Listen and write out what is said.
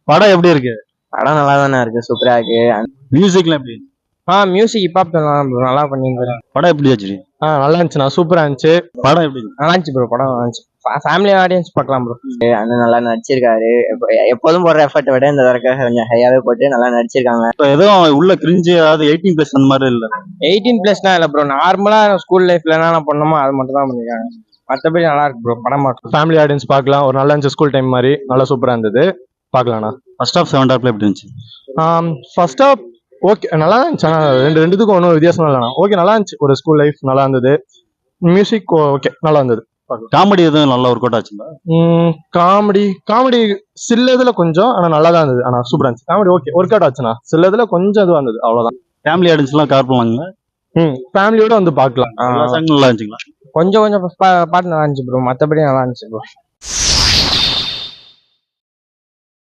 படம் எப்படி இருக்கு? படம் நல்லா தானே இருக்கு, சூப்பரா இருக்கு. மியூசிக்லாம் எப்படி? மியூசிக் ஹிப்ஹாப் நல்லா பண்ணிருக்காரு. படம் எப்படி ஆச்சு? நல்லா இருந்துச்சுண்ணா, சூப்பரா இருந்துச்சு. படம் எப்படி? நல்லா இருந்துச்சு ப்ரோ, படம் நல்லா இருந்துச்சு. ஃபேமிலி ஆடியன்ஸ் பார்க்கலாம் ப்ரோ. அண்ணன் நல்லா நடிச்சிருக்காரு. எப்போதும் போடுற எஃபர்ட்டை விட இந்த தடவை கொஞ்சம் ஹையாவே போட்டு நல்லா நடிச்சிருக்காங்க. இப்போ எதுவும் உள்ள கிரிஞ்சு அதாவது 18+ அந்த மாதிரி இல்ல. 18+னா இல்ல ப்ரோ, நார்மலா ஸ்கூல் லைஃப்ல என்ன பண்ணணுமோ அது மட்டும் தான் பண்ணிருக்காங்க. மற்றபடி நல்லா இருக்கு ப்ரோ படம். ஃபேமிலி ஆடியன்ஸ் பார்க்கலாம், ஒரு நல்லா இருந்துச்சு. ஸ்கூல் டைம் மாதிரி நல்லா சூப்பரா இருந்தது, பார்க்கலாம்ண்ணா. ஃபர்ஸ்ட் ஹாஃப் செகண்ட் ஹாஃப்ல எப்படி இருந்துச்சு? ஃபர்ஸ்ட் ஹாஃப் ஓகே நல்லா இருந்துச்சு. ரெண்டுத்துக்கும் ஒன்றும் வித்தியாசம் இல்லைண்ணா. ஓகே நல்லா இருந்துச்சு. ஒரு ஸ்கூல் லைஃப் நல்லா இருந்தது. மியூசிக் ஓகே நல்லா இருந்தது. காமெடி எதுவும் நல்லா ஒர்க் அவுட் ஆச்சுங்களா? காமெடி சில இதுல கொஞ்சம், ஆனா நல்லா தான் இருந்தது. ஆனா சூப்பரா இருந்துச்சு. காமெடி ஓகே ஒர்க் அவுட் ஆச்சுண்ணா. சில இதுல கொஞ்சம் இதுவா இருந்தது, அவ்வளவுதான். ஃபேமிலி ஆடியன்ஸ் எல்லாம் கவர் பண்ணுவாங்களா? ஃபேமிலியோட வந்து பார்க்கலாம். நல்லா இருந்துச்சுங்களா? கொஞ்சம் பாட்டு நல்லா இருந்துச்சு ப்ரோ, மற்றபடி நல்லா இருந்துச்சு ப்ரோ.